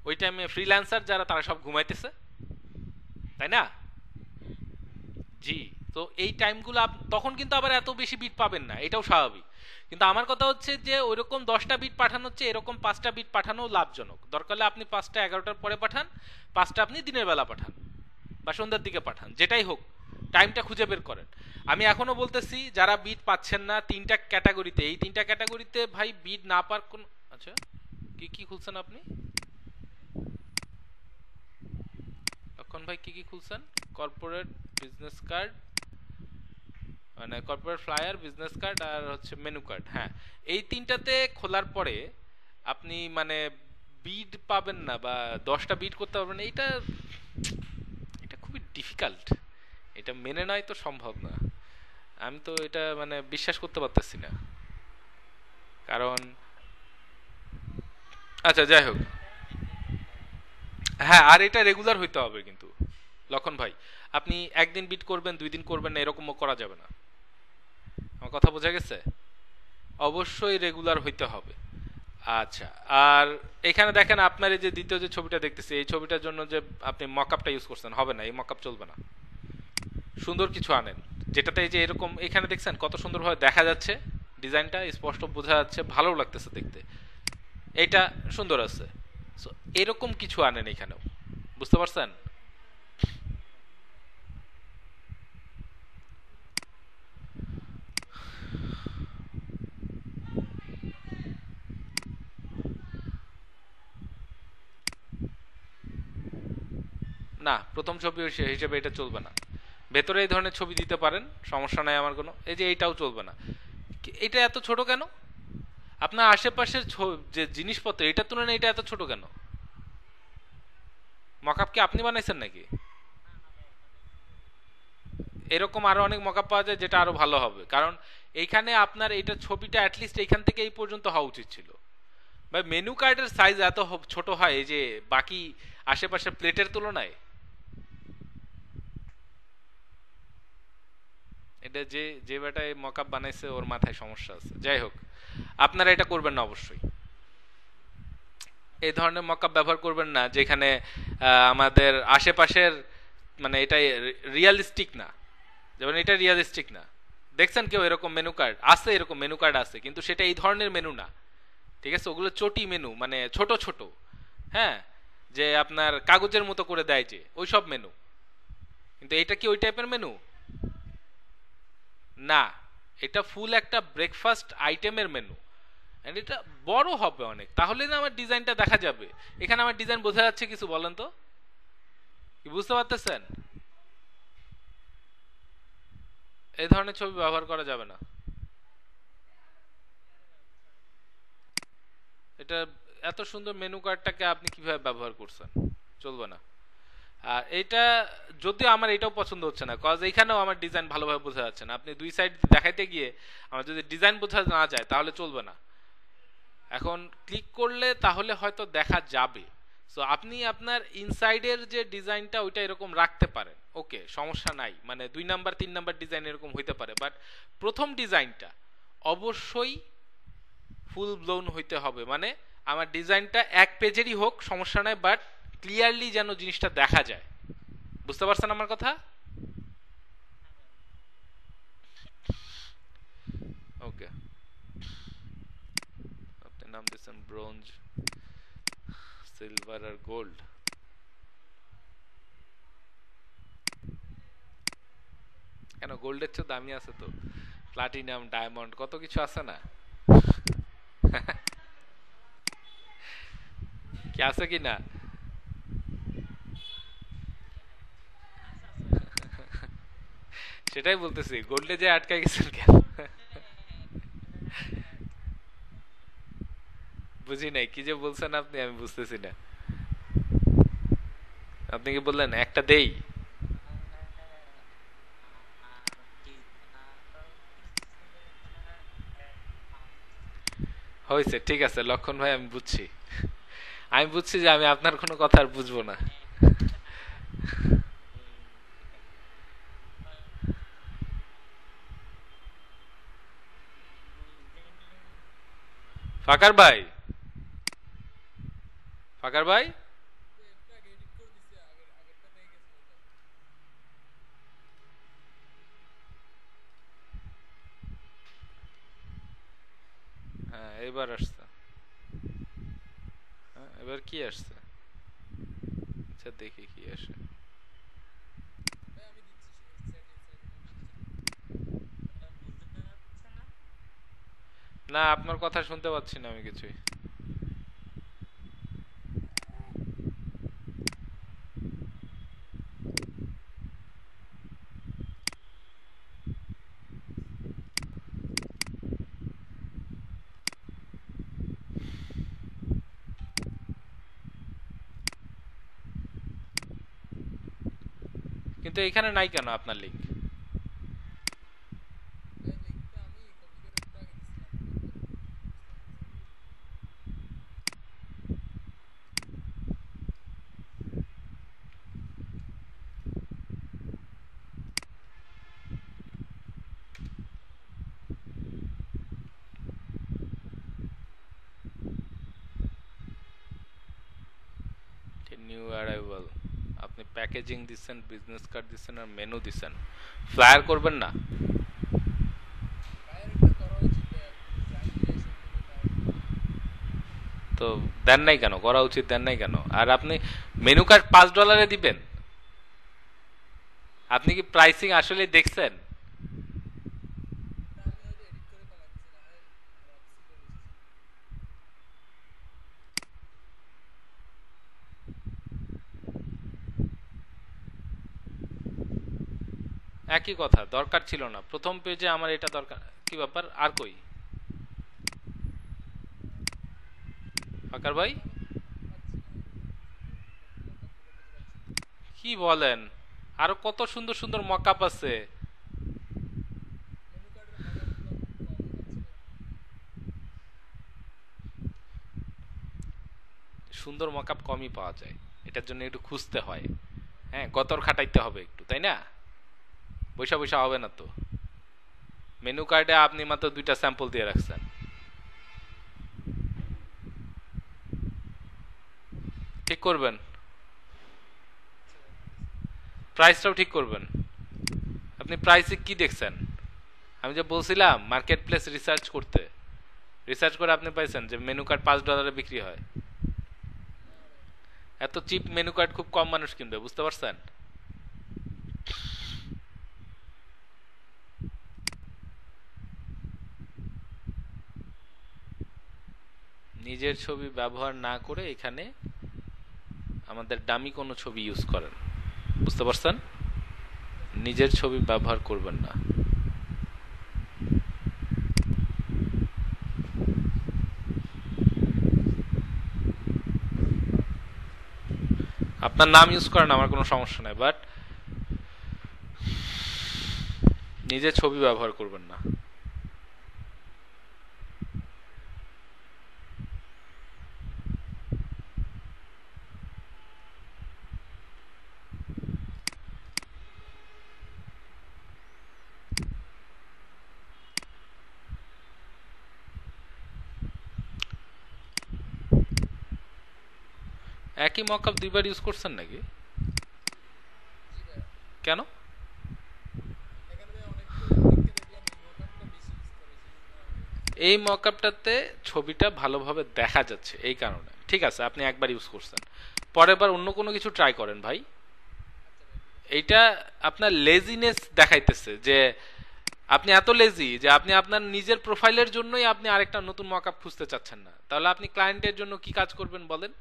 ওই টাইমে ফ্রিল্যান্সার যারা তারা সব ঘুমাইতেছে, তাই না? জি। তো এই টাইমগুলো তখন কিন্তু আবার এত বেশি বিট পাবেন না, এটাও স্বাভাবিক। কিন্তু আমার কথা হচ্ছে যে ওইরকম 10টা বিট পাঠানো হচ্ছে, এরকম 5টা বিট পাঠানো লাভজনক। দরকার হলে আপনি 5টা 11টার পরে পাঠান, 5টা আপনি দিনের বেলা পাঠান বা সন্ধ্যার দিকে পাঠান, যেটাই হোক টাইমটা খুঁজে বের করেন। আমি এখনো বলতেছি যারা বিট পাচ্ছেন না 3টা ক্যাটাগরিতে, এই 3টা ক্যাটাগরিতে ভাই বিট না পার কোন, আচ্ছা কি কি খুলছেন আপনি তখন ভাই? কি কি খুলছেন? কর্পোরেট বিজনেস কার্ড, মানে কর্পোরেট ফ্লায়ার, বিজনেস কার্ড আর হচ্ছে মেনু কার্ড। হ্যাঁ, এই 3টাতে খোলার পরে আপনি মানে বিড পাবেন না বা 10টা বিড করতে পারবেন না, এটা এটা খুবই ডিফিকাল্ট। এটা মেনে নেওয়াই তো সম্ভব না। আমি তো এটা মানে বিশ্বাস করতে পারতেছি না। কারণ আচ্ছা যাই হোক, হ্যাঁ আর এটা রেগুলার হইতে হবে কিন্তু লক্ষণ ভাই। আপনি একদিন বিট করবেন 2 দিন করবেন না এরকমও করা যাবে না। আমার কথা বোঝা গেছে? অবশ্যই রেগুলার হইতে হবে। আচ্ছা, আর এখানে দেখেন আপনার এই যে দ্বিতীয় যে ছবিটা দেখতেছি, এই ছবিটার জন্য যে আপনি মকআপটা ইউজ করছেন হবে না, এই মকআপ চলবে না। সুন্দর কিছু আনেন যেটাতে এই যে এরকম এখানে দেখছেন কত সুন্দরভাবে দেখা যাচ্ছে, ডিজাইনটা স্পষ্ট বোঝা যাচ্ছে, ভালো লাগতেছে দেখতে, এইটা সুন্দর আছে। সো এরকম কিছু আনেন এখানেও, বুঝতে পারছেন? না, প্রথম ছবি হিসেবে এটা চলবে না। ভেতরে এই ধরনের ছবি দিতে পারেন, সমস্যা নাই আমার কোনো। এই যে এইটাও চলবে না। এটা এত ছোট কেন? আপনার আশেপাশের যে জিনিসপত্র এটার তুলনায় এটা এত ছোট কেন? মকআপ কি আপনি বানাইছেন নাকি? এরকম আরো অনেক মকআপ পাওয়া যায় যেটা আরো ভালো হবে। কারণ এইখানে আপনার এটা ছবিটা অ্যাটলিস্ট এইখান থেকে এই পর্যন্ত হওয়া উচিত ছিল। ভাই মেনু কার্ডের সাইজ এত ছোট হয় এই যে বাকি আশেপাশের প্লেটের তুলনায়? এটা যে যে বেটায় মকআপ বানাইছে ওর মাথায় সমস্যা আছে। যাই হোক, আপনারা এটা করবেন না অবশ্যই। এই ধরনের মকআপ ব্যবহার করবেন না যেখানে আমাদের আশেপাশের মানে এটা রিয়ালিস্টিক না। যেমন এটা রিয়ালিস্টিক না। দেখছেন কেউ এরকম মেনু কার্ড আছে? এরকম মেনু কার্ড আছে কিন্তু সেটা এই ধরনের মেনু না। ঠিক আছে, ওগুলো চটি মেনু, মানে ছোট ছোট। হ্যাঁ, যে আপনার কাগজের মতো করে দেয় যে ওই সব মেনু। কিন্তু এটা কি ওই টাইপের মেনু না, এটা ফুল একটা ব্রেকফাস্ট আইটেমের মেনু। এন্ড এটা বড় হবে অনেক, তাহলে না আমার ডিজাইনটা দেখা যাবে। এখানে আমার ডিজাইন বোঝা যাচ্ছে কিছু? বলেন তো, কি বুঝতে পারতেছেন? এই ধরনের ছবি ব্যবহার করা যাবে না। এটা এত সুন্দর মেনু কার্ডটাকে আপনি কিভাবে ব্যবহার করছেন? চলবে না। আর এইটা যদিও আমার এটাও পছন্দ হচ্ছে না, কজ এইখানেও আমার ডিজাইন ভালোভাবে বোঝা যাচ্ছে না। আপনি দুই সাইড দেখাইতে গিয়ে আমার যদি ডিজাইন বোঝা না যায় তাহলে চলবে না। এখন ক্লিক করলে তাহলে হয়তো দেখা যাবে। সো আপনি আপনার ইনসাইডের যে ডিজাইনটা ওইটা এরকম রাখতে পারেন, ওকে, সমস্যা নাই, মানে 2 নাম্বার 3 নাম্বার ডিজাইন এরকম হইতে পারে, বাট প্রথম ডিজাইনটা অবশ্যই ফুল ব্লোন হইতে হবে। মানে আমার ডিজাইনটা 1 পেজেরই হোক সমস্যা নাই, বাট ক্লিয়ারলি যেন জিনিসটা দেখা যায়। বুঝতে পারছেন আমার কথা? ওকে, আপনি নাম দিয়েছেন ব্রোঞ্জ, সিলভার আর গোল্ড। কেন, গোল্ডের চেয়ে দামি আছে তো, প্লাটিনাম, ডায়মন্ড, কত কিছু আছে না? কি আছে কি না? সেটাই বলতেছি, গোল্ডে যে আটকায় গেছেন কেন? বুঝি নাই কি যে বলছেন আপনি, আমি বুঝতেছি না। আপনি কি বললেন একটা দেই? হয়েছে, ঠিক আছে লক্ষণ ভাই, আমি বুঝছি। আমি বুঝছি যে আমি আপনার কোনো কথা আর বুঝবো না। ফাকার ভাই, ফাকার ভাই, হ্যাঁ এবার আসছে। হ্যাঁ, এবার কি আসছে? আচ্ছা দেখি কি আসে। না, আপনার কথা শুনতে পাচ্ছি না আমি কিছুই। কিন্তু এখানে নাই কেন আপনার লিঙ্ক? নিউ অ্যারাইভাল, আপনি প্যাকেজিং দিচ্ছেন, বিজনেস কার্ড দিচ্ছেন আর মেনু দিচ্ছেন, ফ্লায়ার করবেন না? তো দেন নাই কেন? করা উচিত, দেন নাই কেন? আর আপনি মেনু কার্ড $5 দিবেন? আপনি কি প্রাইসিং আসলে দেখছেন? একই কথা, দরকার ছিল না প্রথম পেজে আমার এটা দরকার। কি ব্যাপার, আর কই ফাকার ভাই? কি বলেন? আরো কত সুন্দর সুন্দর মকআপ আছে। সুন্দর মকআপ কমই পাওয়া যায়, এটার জন্য একটু খুঁজতে হয়। হ্যাঁ, গতর খাটাইতে হবে একটু, তাই না? বৈশা বৈশা হবে না তো। মেনু কার্ডে আপনি মাত্র 2টা স্যাম্পল দিয়ে রাখছেন। ঠিক করবেন, প্রাইসটাও ঠিক করবেন। আপনি প্রাইসে কি দেখছেন? আমি যে বলছিলাম মার্কেট প্লেস রিসার্চ করতে, রিসার্চ করে আপনি পাইছেন যে মেনু কার্ড $5 বিক্রি হয়। এত চিপ মেনু কার্ড খুব কম মানুষ কিনবে, বুঝতে পারছেন? নিজের ছবি ব্যবহার না করে এখানে আমাদের দামি কোনো ছবি ইউজ করেন, বুঝতে পারছেন? নিজের ছবি ব্যবহার করবেন না। আপনার নাম ইউজ করেন, আমার কোনো সমস্যা নাই, বাট নিজের ছবি ব্যবহার করবেন না। একই মকআপ দুইবার ইউজ করছেন নাকি? কেন? এই মকআপটাতে ছবিটা ভালোভাবে দেখা যাচ্ছে এই কারণে। ঠিক আছে, আপনি একবার ইউজ করছেন, পরের বার অন্য কোনো কিছু ট্রাই করেন ভাই। এইটা আপনার লেজিনেস দেখাইতেছে যে আপনি এত লেজি যে আপনি আপনার নিজের প্রোফাইলের জন্যই আপনি আরেকটা নতুন মকআপ খুঁজতে চাচ্ছেন না। তাহলে আপনি ক্লায়েন্টের জন্য কি কাজ করবেন বলেন?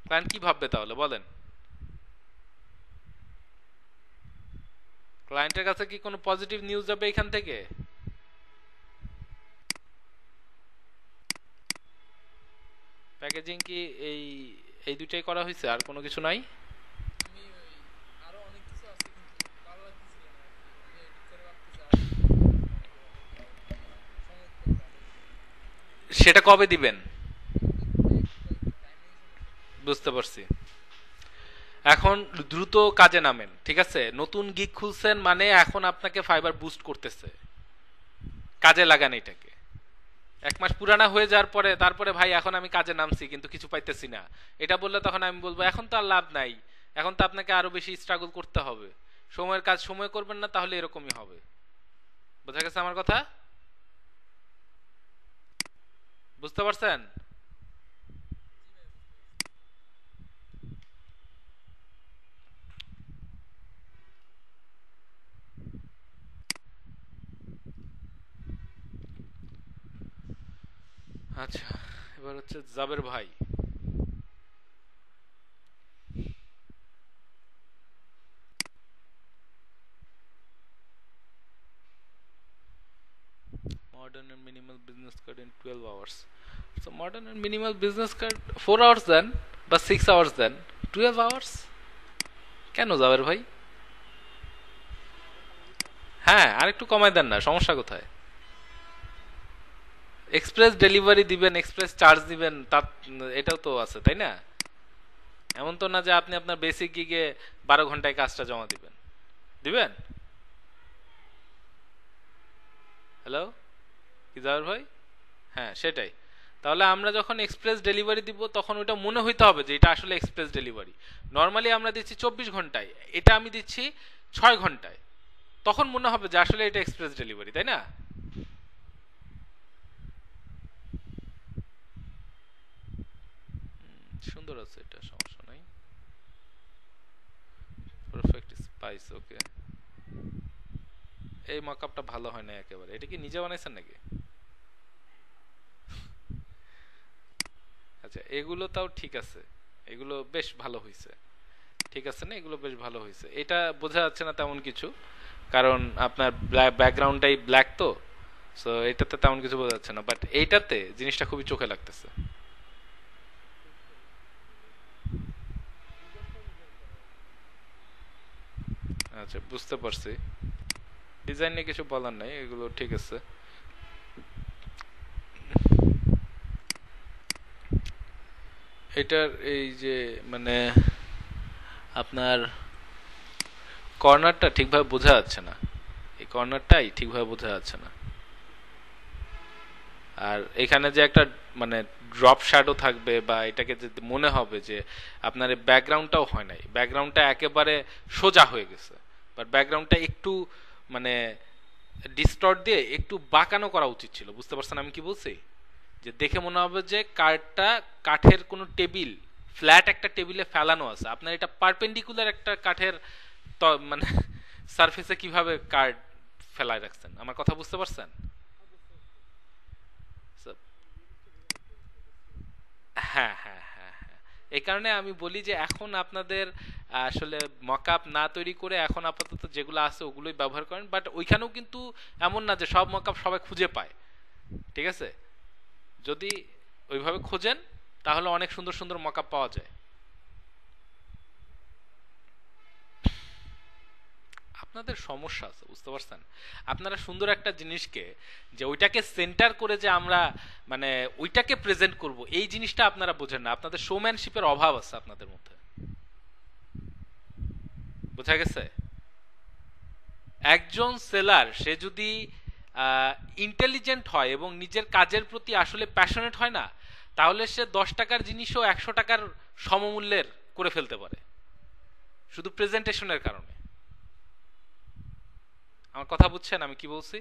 ক্লায়েন্ট কি ভাববে তাহলে বলেন? ক্লায়েন্টের কাছে কি কোনো পজিটিভ নিউজ যাবে এখান থেকে? প্যাকেজিং কি এই এই দুইটাই করা হয়েছে, আর কোনো কিছু নাই? সেটা কবে দিবেন? বুঝতে পারছি। এখন দ্রুত কাজে নামেন, ঠিক আছে? নতুন গিগ খুলছেন মানে এখন আপনাকে ফাইবার বুস্ট করতেছে, কাজে লাগান এটাকে। এক মাস পুরানা হয়ে যাওয়ার পরে তারপরে ভাই এখন আমি কাজে নামছি কিন্তু কিছু পাইতেছি না, এটা বললে তখন আমি বলবো এখন তো আর লাভ নাই, এখন তো আপনাকে আরো বেশি স্ট্রাগল করতে হবে। সময়ের কাজ সময় করবেন না, তাহলে এরকমই হবে। বোঝা গেছে আমার কথা? বুঝতে পারছেন? আচ্ছা, এবার হচ্ছে জাবের ভাই। Modern and minimal business card in 12 hours. So modern and minimal business card 4 hours দেন বা 6 hours দেন, 12 hours কেন জাবের ভাই? হ্যাঁ, আর একটু কমায় দেন না, সমস্যা কোথায়? এক্সপ্রেস ডেলিভারি দিবেন, এক্সপ্রেস চার্জ দিবেন, তা এটাও তো আছে তাই না? এমন তো না যে আপনি আপনার বেসিক গিগে 12 ঘন্টায় কাজটা জমা দিবেন। দিবেন? হ্যালো, কি জাবের ভাই? হ্যাঁ সেটাই। তাহলে আমরা যখন এক্সপ্রেস ডেলিভারি দিব তখন ওটা মনে হইতে হবে যে এটা আসলে এক্সপ্রেস ডেলিভারি। নর্মালি আমরা দিচ্ছি 24 ঘন্টায়, এটা আমি দিচ্ছি 6 ঘন্টায়, তখন মনে হবে যে আসলে এটা এক্সপ্রেস ডেলিভারি, তাই না? সুন্দর আছে, এটা সমস্যা নাই। পারফেক্ট স্পাইস, ওকে। এই মকআপটা ভালো হয় না একেবারে, এটা কি নিজে বানাইছেন নাকি? আচ্ছা, এগুলো তাও ঠিক আছে, এগুলো বেশ ভালো হয়েছে। ঠিক আছে না, এগুলো বেশ ভালো হয়েছে। এটা বোঝা যাচ্ছে না তেমন কিছু, কারণ আপনার ব্যাকগ্রাউন্ডটাই ব্ল্যাক তো, সো এটাতে তেমন কিছু বোঝা যাচ্ছে না, বাট এইটাতে জিনিসটা খুবই চোখে লাগতেছে। আচ্ছা, বুঝতে পারছি। ডিজাইন নিয়ে কিছু বলার নাই, এগুলো ঠিক আছে। এটার এই যে মানে আপনার কর্নারটা ঠিকভাবে বোঝা যাচ্ছে না, এই কর্নারটাই ঠিকভাবে বোঝা যাচ্ছে না। আর এখানে যে একটা মানে ড্রপ শ্যাডো থাকবে বা এটাকে যে মনে হবে যে আপনার এই ব্যাকগ্রাউন্ডটাও হয় নাই, ব্যাকগ্রাউন্ডটা একেবারে সোজা হয়ে গেছে, বাট ব্যাকগ্রাউন্ডটা একটু মানে ডিস্টর্ট দিয়ে একটু বাঁকানো করা উচিত ছিল। বুঝতে পারছেন আমি কি বলছি? যে দেখে মনে হবে যে কার্ডটা কাঠের কোনো টেবিল, ফ্ল্যাট একটা টেবিলে ফেলানো আছে, আপনার এটা পারপেন্ডিকুলার একটা কাঠের মানে সারফেসে কিভাবে কার্ড ফেলায় রাখছেন, আমার কথা বুঝতে পারছেন? So, হ্যাঁ হ্যাঁ হ্যাঁ হ্যাঁ, এই কারণে আমি বলি যে এখন আপনাদের আসলে মকআপ না তৈরি করে এখন আপাতত যেগুলো আছে ওগুলোই ব্যবহার করেন, বাট ওইখানেও কিন্তু এমন না যে সব মকআপ সবাই খুঁজে পায়। ঠিক আছে, যদি ওইভাবে খোঁজেন তাহলে অনেক সুন্দর সুন্দর মকআপ পাওয়া যায়। আপনাদের সমস্যা আছে, বুঝতে পারছেন? আপনারা সুন্দর একটা জিনিসকে যে ওইটাকে সেন্টার করে যে আমরা মানে ওইটাকে প্রেজেন্ট করব, এই জিনিসটা আপনারা বোঝেন না, আপনাদের শোম্যানশিপের অভাব আছে আপনাদের মধ্যে। বোঝা গেছে? একজন সেলার সে যদি ইন্টেলিজেন্ট হয় এবং নিজের কাজের প্রতি আসলে প্যাশনেট হয় না, তাহলে সে 10 টাকার জিনিসও 100 টাকার সমমূল্যের করে ফেলতে পারে শুধু প্রেজেন্টেশনের কারণে। আমার কথা বুঝছেন আমি কি বলছি?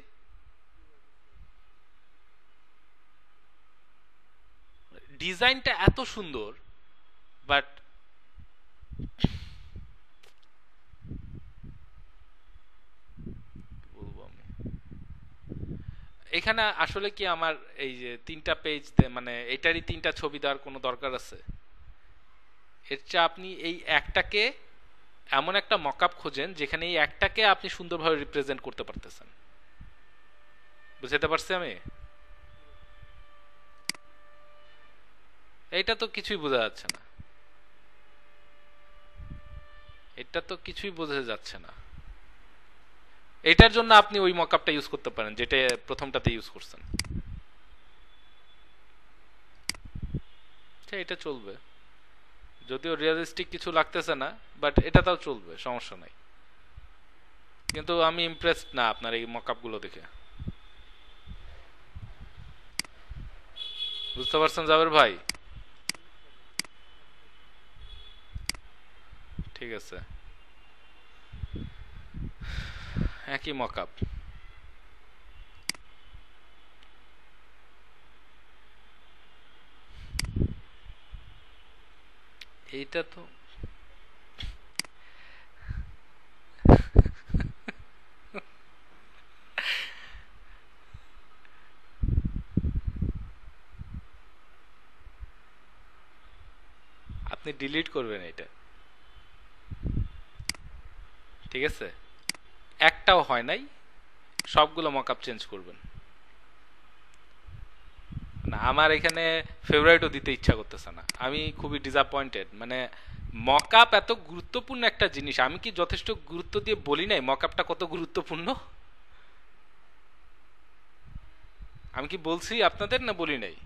ডিজাইনটা এত সুন্দর বাট বলবো আমি এখানে আসলে কি আমার এই যে 3টা পেজ মানে এটারই 3টা ছবি দেওয়ার কোনো দরকার আছে? এর চেয়ে আপনি এই একটাকে এমন একটা মকআপ খোঁজেন যেখানে এই একটাকে আপনি সুন্দরভাবে রিপ্রেজেন্ট করতে পারতেছেন। বুঝতে পারছি আমি? এইটা তো কিছুই বোঝা যাচ্ছে না, এটা তো কিছুই বোঝা যাচ্ছে না। এটার জন্য আপনি ওই মকআপটা ইউজ করতে পারেন যেটা প্রথমটাতে ইউজ করছেন, এটা চলবে। যদিও রিয়েলিস্টিক কিছু লাগতেছে না বাট এটা তাও চলবে, সমস্যা নাই। কিন্তু আমি ইমপ্রেসড না আপনার এই মকআপ গুলো দেখে। বুঝতে পারছেন জাবের ভাই? ঠিক আছে, একই মকআপ। এইটা তো আপনি ডিলিট করবেন এটা, ঠিক আছে? একটাও হয় নাই, সবগুলো মকআপ চেঞ্জ করবেন না। আমার এখানে ফেভারিটও দিতে ইচ্ছা করতেছে না, আমি খুবই ডিসঅ্যাপয়েন্টেড। মানে মকআপ এত গুরুত্বপূর্ণ একটা জিনিস, আমি কি যথেষ্ট গুরুত্ব দিয়ে বলি নাই মকআপটা কত গুরুত্বপূর্ণ? আমি কি বলছি আপনাদের না বলি নাই?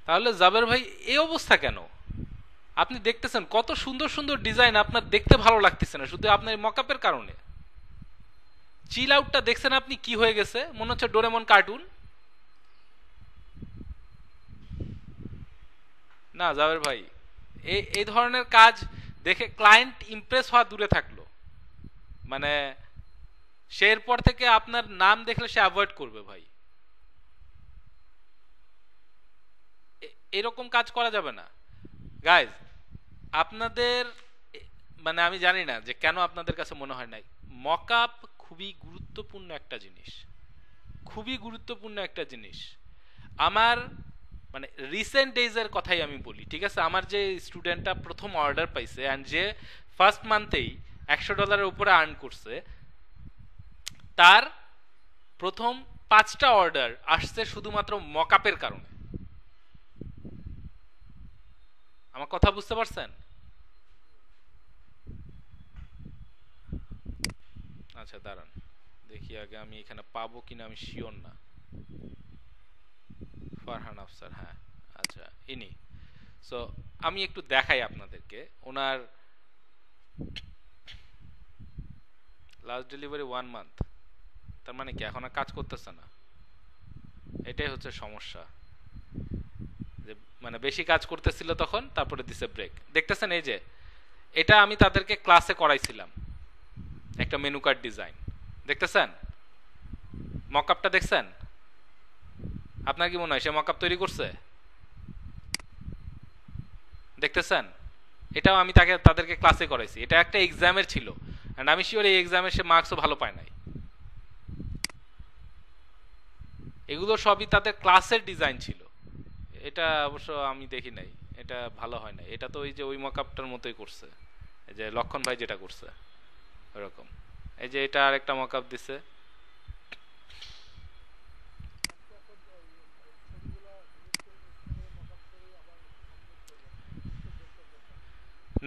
তাহলে জাবের ভাই এই অবস্থা কেন? আপনি দেখতেছেন কত সুন্দর সুন্দর ডিজাইন, আপনার দেখতে ভালো লাগতেছে না শুধু আপনার মকআপের কারণে। চিল আউটটা দেখছেন আপনি কি হয়ে গেছে, মনে হচ্ছে ডোরেমন কার্টুন। না জাবের ভাই, এই ধরনের কাজ দেখে ক্লায়েন্ট ইমপ্রেস হওয়া দূরে থাকলো, মানে সে এরপর থেকে আপনার নাম দেখলে সে অ্যাভয়েড করবে ভাই। এরকম কাজ করা যাবে না গাইজ। আপনাদের মানে আমি জানি না যে কেন আপনাদের কাছে মনে হয় নাই, মকআপ খুবই গুরুত্বপূর্ণ একটা জিনিস, খুবই গুরুত্বপূর্ণ একটা জিনিস। আমার মানে রিসেন্ট ডেজের কথাই আমি বলি, ঠিক আছে? আমার যে স্টুডেন্টটা প্রথম অর্ডার পাইছে অ্যান্ড যে ফার্স্ট মান্থেই $100 উপরে আর্ন করছে, তার প্রথম 5টা অর্ডার আসছে শুধুমাত্র মকআপের কারণে। আমার কথা বুঝতে পারছেন? আচ্ছা দাঁড়ান দেখি আগে আমি এখানে পাবো কিনা, আমি শিওর না। ফারহান আফসার, হ্যাঁ আচ্ছা ইনি। সো আমি একটু দেখাই আপনাদেরকে ওনার লাস্ট ডেলিভারি 1 মান্থ, তার মানে কি এখন আর কাজ করতেছে না? এটাই হচ্ছে সমস্যা, যে মানে বেশি কাজ করতেছিল তখন, তারপরে দিছে ব্রেক। দেখতেছেন এই যে এটা আমি তাদেরকে ক্লাসে করাইছিলাম, একটা মেনু কার্ড ডিজাইন। দেখতেছেন মকআপটা? দেখছেন? আপনার কি মনে হয় সে মকআপ তৈরি করছে? দেখতেছেন? এটাও আমি তাদেরকে ক্লাসে করাইছি, এটা একটা এক্সামের ছিল এন্ড আমি শিওর এই এক্সামে সে মার্কসও ভালো পায় নাই। এগুলো সবই তাদের ক্লাসের ডিজাইন ছিল, এটা অবশ্য আমি দেখি নাই, এটা ভালো হয় নাই। এটা তো ওই যে ওই মকআপটার মতোই করছে, এই যে লক্ষণ ভাই যেটা করছে ওরকম। এই যে এটা আরেকটা মকআপ দিছে।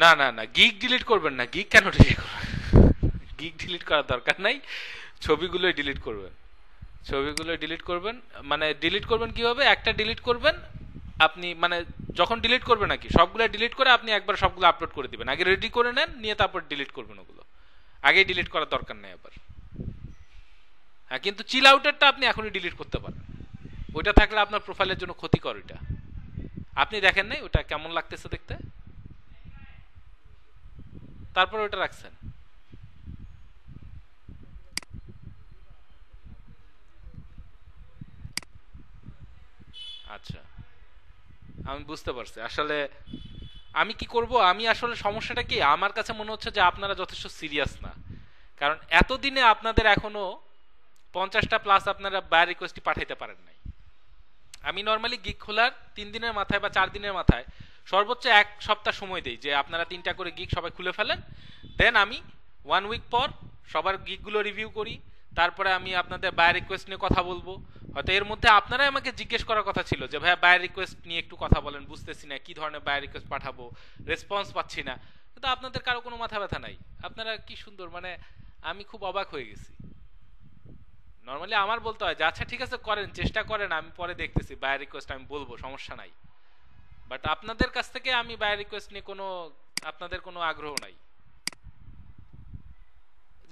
না না না, গিগ ডিলিট করবেন না। গিগ কেন ডিলিট করবেন? গিগ ডিলিট করার দরকার নাই, ছবিগুলোই ডিলিট করবেন, ছবিগুলো ডিলিট করবেন। মানে ডিলিট করবেন কিভাবে? একটা ডিলিট করবেন আপনি, মানে যখন ডিলিট করবেন নাকি সবগুলো ডিলিট করে আপনি একবার সবগুলো আপলোড করে দিবেন, আগে রেডি করে নেন, নিয়ে তারপর ডিলিট করবেন ওগুলো, আগে ডিলিট করার দরকার নেই আবার। হ্যাঁ কিন্তু চিল আউটারটা আপনি এখনই ডিলিট করতে পারেন, ওইটা থাকলে আপনার প্রোফাইলের জন্য ক্ষতিকর। ওইটা আপনি দেখেন নাই ওটা কেমন লাগতেছে দেখতে, তারপর ওটা রাখছেন। আচ্ছা, আমি বুঝতে পারছি। আসলে আমি কি করব, আমি আসলে সমস্যাটা কি আমার কাছে মনে হচ্ছে যে আপনারা যথেষ্ট সিরিয়াস না। কারণ এতদিনে আপনাদের এখনো 50টা প্লাস আপনারা বায়ার রিকোয়েস্টই পাঠাইতে পারেন নাই। আমি নর্মালি গিগ খোলার 3 দিনের মাথায় বা 4 দিনের মাথায় সর্বোচ্চ 1 সপ্তাহ সময় দেই যে আপনারা 3টা করে গিগ সবাই খুলে ফেলেন। দেন আমি 1 উইক পর সবার গিগগুলো রিভিউ করি। তারপরে আমি আপনাদের বায়ার রিকোয়েস্ট নিয়ে কথা বলবো। হয়তো এর মধ্যে আপনারাই আমাকে জিজ্ঞেস করার কথা ছিল যে ভাইয়া বায়ার রিকোয়েস্ট নিয়ে একটু কথা বলেন, বুঝতেছি না কি ধরনের বায়ার রিকোয়েস্ট পাঠাবো, রেসপন্স পাচ্ছি না। কিন্তু আপনাদের কারো কোনো মাথা ব্যথা নাই। আপনারা কি সুন্দর, মানে আমি খুব অবাক হয়ে গেছি। নর্মালি আমার বলতে হয় যে আচ্ছা ঠিক আছে করেন, চেষ্টা করেন, আমি পরে দেখতেছি, বায়ার রিকোয়েস্ট আমি বলবো, সমস্যা নাই। বাট আপনাদের কাছ থেকে আমি বায়ার রিকোয়েস্ট নিয়ে কোনো, আপনাদের কোনো আগ্রহ নাই।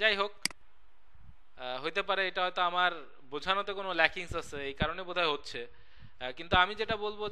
যাই হোক, হইতে পারে এটা হয়তো আমার বোঝানোতে কোনো ল্যাকিংস আছে, এই কারণে বোধহয় হচ্ছে। কিন্তু আমি যেটা বলবো